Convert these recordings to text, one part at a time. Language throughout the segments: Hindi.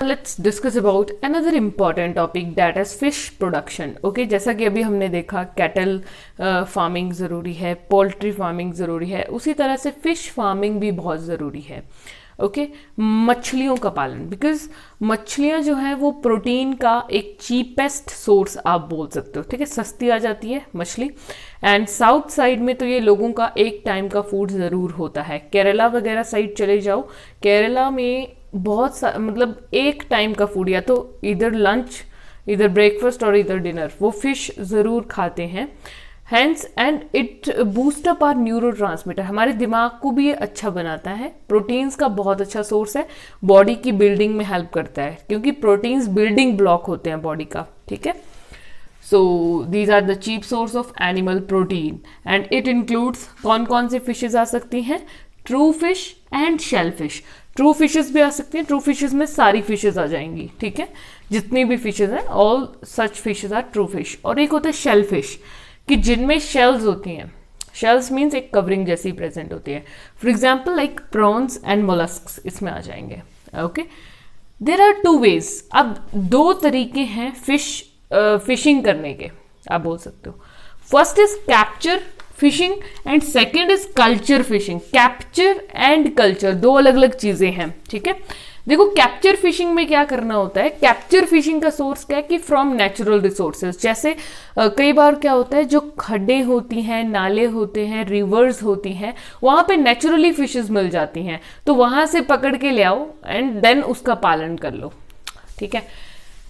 Let's discuss about another important topic that is fish production. Okay, जैसा कि अभी हमने देखा कैटल फार्मिंग ज़रूरी है, पोल्ट्री फार्मिंग ज़रूरी है, उसी तरह से फिश फार्मिंग भी बहुत ज़रूरी है. ओके, मछलियों का पालन, बिकॉज मछलियाँ जो है वो प्रोटीन का एक चीपेस्ट सोर्स आप बोल सकते हो. ठीक है, सस्ती आ जाती है मछली. एंड साउथ साइड में तो ये लोगों का एक टाइम का फूड ज़रूर होता है. केरला वगैरह साइड चले जाओ, केरला में बहुत मतलब एक टाइम का फूड, या तो इधर लंच, इधर ब्रेकफास्ट और इधर डिनर, वो फिश ज़रूर खाते हैं. Hence and it boost up our neurotransmitter, हमारे दिमाग को भी ये अच्छा बनाता है. प्रोटीन्स का बहुत अच्छा सोर्स है, बॉडी की बिल्डिंग में हेल्प करता है, क्योंकि प्रोटीन्स बिल्डिंग ब्लॉक होते हैं बॉडी का. ठीक है, so these are the cheap source of animal protein and it includes, कौन कौन से फिशेज आ सकती हैं? True fish and shell fish. True fishes भी आ सकती हैं, ट्रू फिशेज में सारी फिशेज आ जाएंगी. ठीक है, जितनी भी फिशेज हैं, all such fishes are true fish. और एक होता है शेल फिश, कि जिनमें शेल्स होती हैं. शेल्स मीन्स एक कवरिंग जैसी प्रेजेंट होती है. For example like prawns and molluscs इसमें आ जाएंगे. Okay, there are two ways. अब दो तरीके हैं फिशिंग करने के, आप बोल सकते हो. First is capture fishing and second is culture fishing. Capture and culture दो अलग अलग चीजें हैं. ठीक है, देखो कैप्चर फिशिंग में क्या करना होता है. कैप्चर फिशिंग का सोर्स क्या है कि फ्रॉम नेचुरल रिसोर्सेज. जैसे कई बार क्या होता है, जो खड्डे होती हैं, नाले होते हैं, रिवर्स होती हैं, वहां पे नेचुरली फिशेज मिल जाती हैं, तो वहां से पकड़ के ले आओ एंड देन उसका पालन कर लो. ठीक है,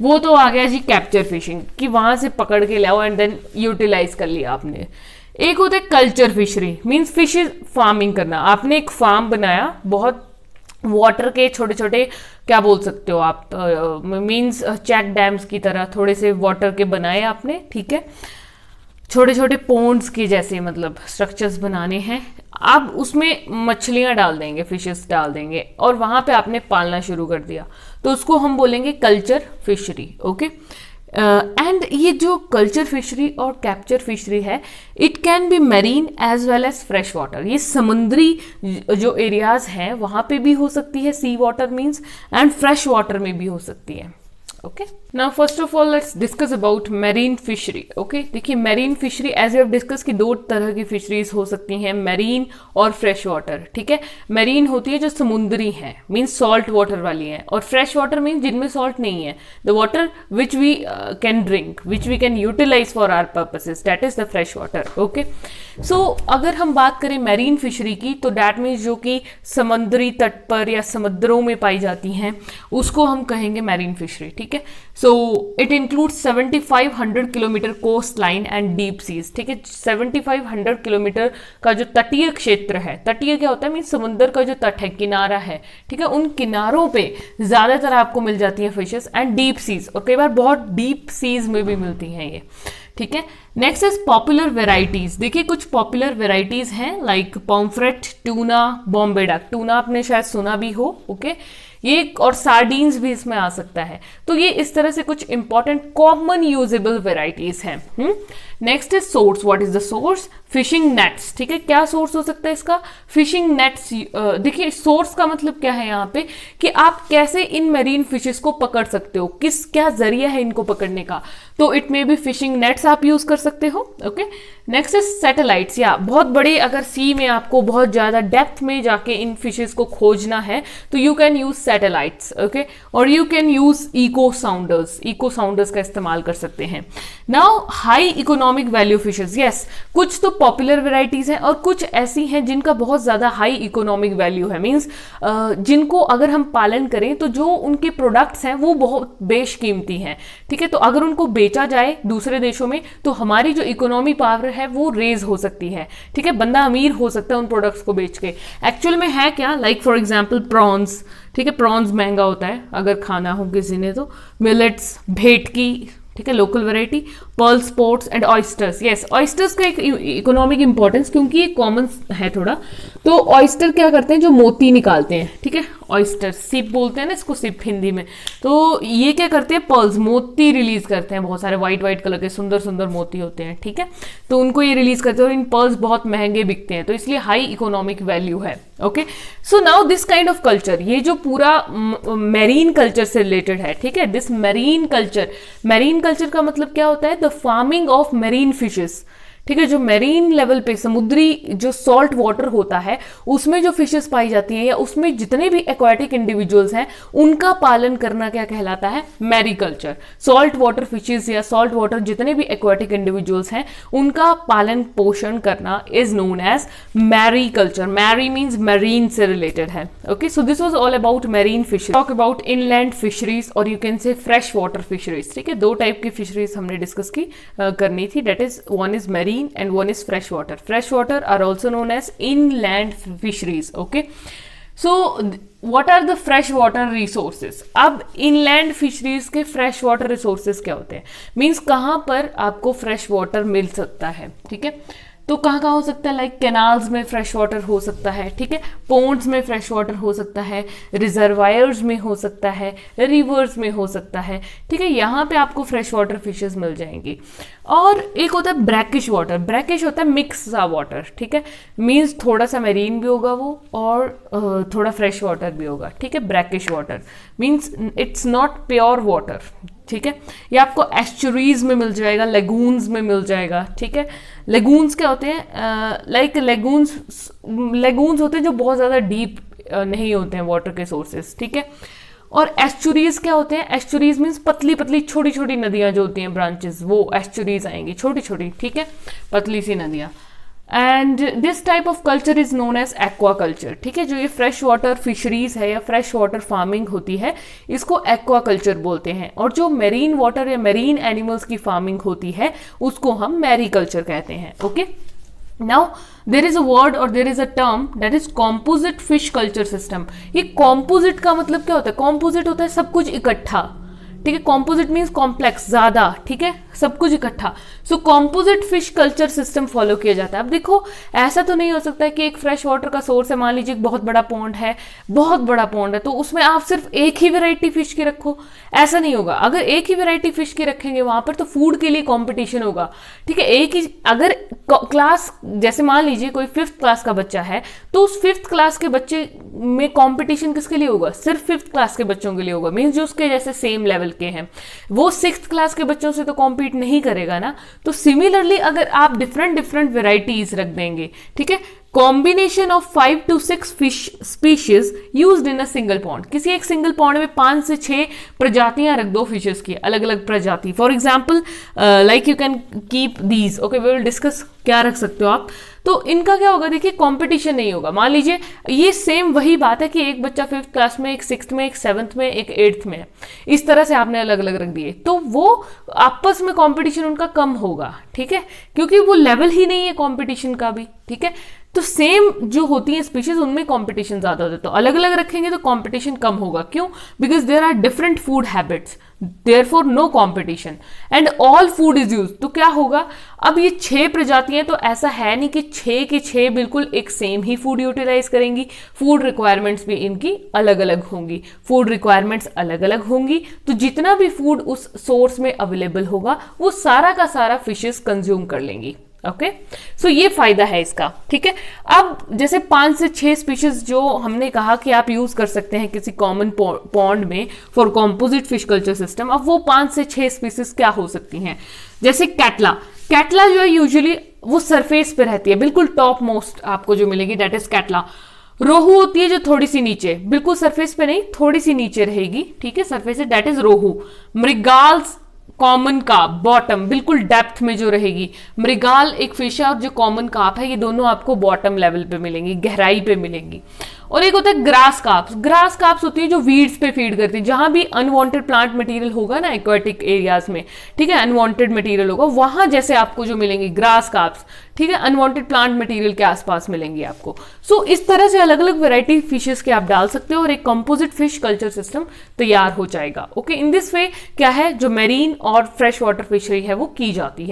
वो तो आ गया जी कैप्चर फिशिंग, कि वहां से पकड़ के ले आओ एंड देन यूटिलाइज कर लिया आपने. एक होता है culture fishery, means fishes farming करना. आपने एक फार्म बनाया, बहुत वाटर के छोटे छोटे, क्या बोल सकते हो आप, मीन्स चेक डैम्स की तरह थोड़े से वाटर के बनाए आपने. ठीक है, छोटे छोटे पोन्ड्स की जैसे मतलब स्ट्रक्चर्स बनाने हैं. अब उसमें मछलियां डाल देंगे, फिशेस डाल देंगे, और वहां पे आपने पालना शुरू कर दिया, तो उसको हम बोलेंगे कल्चर फिशरी. ओके, एंड ये जो कल्चर फिशरी और कैप्चर फिशरी है, it can be marine as well as fresh water. ये समुद्री जो एरियाज हैं वहां पे भी हो सकती है, sea water means, and fresh water में भी हो सकती है. Okay, now first of all let's discuss about marine fishery. Okay, देखिए marine fishery as we have discuss की दो तरह की फिशरीज हो सकती हैं, मैरीन और फ्रेश वाटर. ठीक है, मैरीन होती है जो समुद्री है, मीन्स सॉल्ट वाटर वाली है, और फ्रेश वाटर मीन्स जिनमें सॉल्ट नहीं है, the water which we can drink, which we can utilise for our purposes, that is the fresh water. Okay, so अगर हम बात करें मैरीन फिशरी की, तो दैट मीन्स जो कि समुद्री तट पर या समुद्रों में पाई जाती हैं, उसको हम कहेंगे मैरीन फिशरी. ठीक है, so it includes 7500 kilometre coast line and deep seas. ठीक है, 7500 किलोमीटर का जो तटीय क्षेत्र है, तटीय क्या होता है, मीन समुद्र का जो तट है, किनारा है. ठीक है, उन किनारों पे ज्यादातर आपको मिल जाती है फिशेस, एंड डीप सीज, और कई बार बहुत डीप सीज में भी मिलती हैं ये. ठीक है, नेक्स्ट इज पॉपुलर वेराइटीज. देखिए कुछ पॉपुलर वेराइटीज हैं like pomfret, tuna, Bombay duck. Tuna आपने शायद सुना भी हो. ओके, ये और सार्डीन्स भी इसमें आ सकता है. तो ये इस तरह से कुछ इंपॉर्टेंट कॉमन यूजेबल वेराइटीज हैं. Next is source. What is the source? Fishing nets. ठीक है, क्या सोर्स हो सकता है इसका? Fishing nets. देखिए सोर्स का मतलब क्या है यहाँ पे, कि आप कैसे इन मैरीन फिशेस को पकड़ सकते हो, क्या जरिया है इनको पकड़ने का. तो it may be fishing nets आप यूज कर सकते हो. Okay, next is satellites. या बहुत बड़े, अगर सी में आपको बहुत ज्यादा डेप्थ में जाके इन फिशेस को खोजना है, तो you can use satellites. Okay, और you can use echo sounders का इस्तेमाल कर सकते हैं. Now high economic value fishes. Yes, कुछ तो पॉपुलर वेराइटीज हैं और कुछ ऐसी हैं जिनका बहुत ज्यादा हाई इकोनॉमिक वैल्यू है, मींस जिनको अगर हम पालन करें तो जो उनके प्रोडक्ट्स हैं वो बहुत बेशकीमती हैं. ठीक है, तो अगर उनको बेचा जाए दूसरे देशों में, तो हमारी जो इकोनॉमी पावर है वो रेज हो सकती है. ठीक है, बंदा अमीर हो सकता है उन प्रोडक्ट्स को बेच के. एक्चुअल में है क्या, लाइक फॉर एग्जाम्पल प्रॉन्स. ठीक है, प्रॉन्स महंगा होता है अगर खाना हो किसी ने तो. मिलेट्स, भेटकी, ठीक है, local variety. Pearl sports and oysters. Yes, oysters का एक इकोनॉमिक इंपॉर्टेंस, क्योंकि ये कॉमन है थोड़ा। तो ऑयस्टर क्या करते हैं, जो मोती निकालते हैं, ठीक है, ऑयस्टर सिप बोलते हैं ना इसको, सिप हिंदी में। तो ये क्या करते हैं, पर्ल्स, मोती रिलीज करते हैं, बहुत सारे व्हाइट व्हाइट कलर के सुंदर सुंदर मोती होते हैं, ठीक है। तो उनको ये रिलीज करते हैं और इन पर्ल्स बहुत महंगे बिकते हैं, तो इसलिए हाई इकोनॉमिक वैल्यू है। Okay, so now this kind of culture, ये जो पूरा मैरीन कल्चर से रिलेटेड है, ठीक है, दिस मैरीन कल्चर का मतलब क्या होता है, the farming of marine fishes, ठीक है, जो मैरीन लेवल पे समुद्री जो सॉल्ट वाटर होता है उसमें जो फिशेस पाई जाती हैं या उसमें जितने भी एक्वाटिक इंडिविजुअल्स हैं उनका पालन करना क्या कहलाता है, मैरीकल्चर। सॉल्ट वाटर फिशेस या सॉल्ट वाटर जितने भी एक्वाटिक इंडिविजुअल्स हैं उनका पालन पोषण करना is known as mariculture. Mari means marine से रिलेटेड है। Okay, so this was all about marine fisheries. Talk about inland fisheries or you can say fresh water fisheries, ठीक है। दो टाइप की फिशरीज हमने डिस्कस की करनी थी, that is one is marine and one is fresh water. Fresh water are also known as inland fisheries. Okay, so what are the fresh water resources? अब inland fisheries के fresh water resources क्या होते हैं, मीन्स कहाँ पर आपको fresh water मिल सकता है, ठीक है। तो कहाँ कहाँ हो सकता है, लाइक कैनाल्स में फ्रेश वाटर हो सकता है, ठीक है, पोन्ड्स में फ्रेश वाटर हो सकता है, रिजर्वायर्स में हो सकता है, रिवर्स में हो सकता है, ठीक है, यहाँ पे आपको फ्रेश वाटर फिशेस मिल जाएंगी। और एक होता है ब्रैकिश वाटर, ब्रैकिश होता है मिक्स सा वाटर, ठीक है, मीन्स थोड़ा सा मेरीन भी होगा वो और थोड़ा फ्रेश वाटर भी होगा, ठीक है। Brackish water means it's not pure water, ठीक है। ये आपको एस्चुरीज में मिल जाएगा, लेगून्स में मिल जाएगा, ठीक है। लेगून्स क्या होते हैं, लाइक लेगून्स होते हैं जो बहुत ज़्यादा डीप नहीं होते हैं वाटर के सोर्सेस, ठीक है। और एस्चुरीज क्या होते हैं, एस्चुरीज मीन्स पतली पतली छोटी छोटी नदियाँ जो होती हैं, ब्रांचेस, वो एस्चुरीज आएंगी, छोटी छोटी, ठीक है, पतली सी नदियाँ। And this type of culture is known as aquaculture, ठीक है। जो ये फ्रेश वाटर फिशरीज है या फ्रेश वाटर फार्मिंग होती है इसको एक्वा कल्चर बोलते हैं, और जो मेरीन वाटर या मेरीन एनिमल्स की फार्मिंग होती है उसको हम मैरीकल्चर कहते हैं। Okay, now there is a word or there is a term that is composite fish culture system. ये कॉम्पोजिट का मतलब क्या होता है, कॉम्पोजिट होता है सब कुछ इकट्ठा, ठीक है। कॉम्पोजिट मीन्स कॉम्प्लेक्स, ज्यादा, ठीक है, सब कुछ इकट्ठा। So composite fish culture system follow किया जाता है। अब देखो, ऐसा तो नहीं हो सकता है कि एक फ्रेश वाटर का सोर्स है, मान लीजिए एक बहुत बड़ा पॉन्ड है, बहुत बड़ा पॉन्ड है, तो उसमें आप सिर्फ एक ही वैरायटी फिश की रखो, ऐसा नहीं होगा। अगर एक ही वैरायटी फिश की रखेंगे वहां पर तो फूड के लिए कॉम्पिटिशन होगा, ठीक है। एक ही, अगर क्लास, जैसे मान लीजिए कोई 5th क्लास का बच्चा है तो उस 5th क्लास के बच्चे में कंपटीशन किसके लिए होगा, सिर्फ 5th क्लास के बच्चों के लिए होगा, मीन्स जो उसके जैसे सेम लेवल के हैं। वो 6th क्लास के बच्चों से तो कॉम्पीट नहीं करेगा ना। तो सिमिलरली अगर आप डिफरेंट डिफरेंट वेराइटीज रख देंगे, ठीक है, combination of 5 to 6 fish species used in a single pond, किसी एक सिंगल पॉन्ड में 5 से 6 प्रजातियां रख दो फिशेस की, अलग अलग प्रजाति। For example like you can keep these, okay, we will discuss क्या रख सकते हो आप। तो इनका क्या होगा, देखिए कंपटीशन नहीं होगा। मान लीजिए ये सेम वही बात है कि एक बच्चा 5th क्लास में, एक 6th में, एक 7th में, एक 8th में, इस तरह से आपने अलग अलग रख दिए, तो वो आपस में कंपटीशन उनका कम होगा, ठीक है, क्योंकि वो लेवल ही नहीं है कंपटीशन का भी, ठीक है। तो सेम जो होती है स्पीशीज उनमें कंपटीशन ज्यादा होता है, तो अलग अलग रखेंगे तो कंपटीशन कम होगा। क्यों, because there are different food habits, therefore no competition and all food is use. तो क्या होगा, अब ये 6 प्रजातियां, तो ऐसा है नहीं कि 6 के 6 बिल्कुल एक सेम ही फूड यूटिलाइज करेंगी, फूड रिक्वायरमेंट्स भी इनकी अलग अलग होंगी, फूड रिक्वायरमेंट्स अलग अलग होंगी। तो जितना भी फूड उस सोर्स में अवेलेबल होगा वो सारा का सारा फिशेस कंज्यूम कर लेंगी। ओके, सो ये फायदा है इसका, ठीक है। अब जैसे 5 से 6 स्पीशीज जो हमने कहा कि आप यूज कर सकते हैं किसी कॉमन पॉन्ड में for composite fish culture system, अब वो 5 से 6 स्पीशीज क्या हो सकती हैं, जैसे कैटला जो है यूजुअली वो सरफेस पे रहती है, बिल्कुल टॉप मोस्ट आपको जो मिलेगी दैट इज कैटला। रोहू होती है जो थोड़ी सी नीचे, बिल्कुल सरफेस पे नहीं, थोड़ी सी नीचे रहेगी, ठीक है, सरफेस से, that is rohu. Mrigals, common carp, bottom, बिल्कुल डेप्थ में जो रहेगी। मृगाल एक फिश है और जो कॉमन कार्प है, ये दोनों आपको बॉटम लेवल पे मिलेंगी, गहराई पे मिलेंगी। और एक होता है ग्रास कार्प्स। ग्रास कार्प्स होती है जो वीड्स पे फीड करती है, जहां भी अनवांटेड प्लांट मटेरियल होगा ना एक्वाटिक एरियाज में, ठीक है, अनवांटेड मटेरियल होगा वहां जैसे आपको जो मिलेंगे ग्रास कार्प्स, ठीक है, अनवांटेड प्लांट मटेरियल के आसपास मिलेंगे आपको। सो इस तरह से अलग अलग वैरायटी फिशेस के आप डाल सकते हो और एक कंपोजिट फिश कल्चर सिस्टम तैयार हो जाएगा। ओके, इन दिस वे क्या है, जो मेरीन और फ्रेश वाटर फिशरी है वो की जाती है।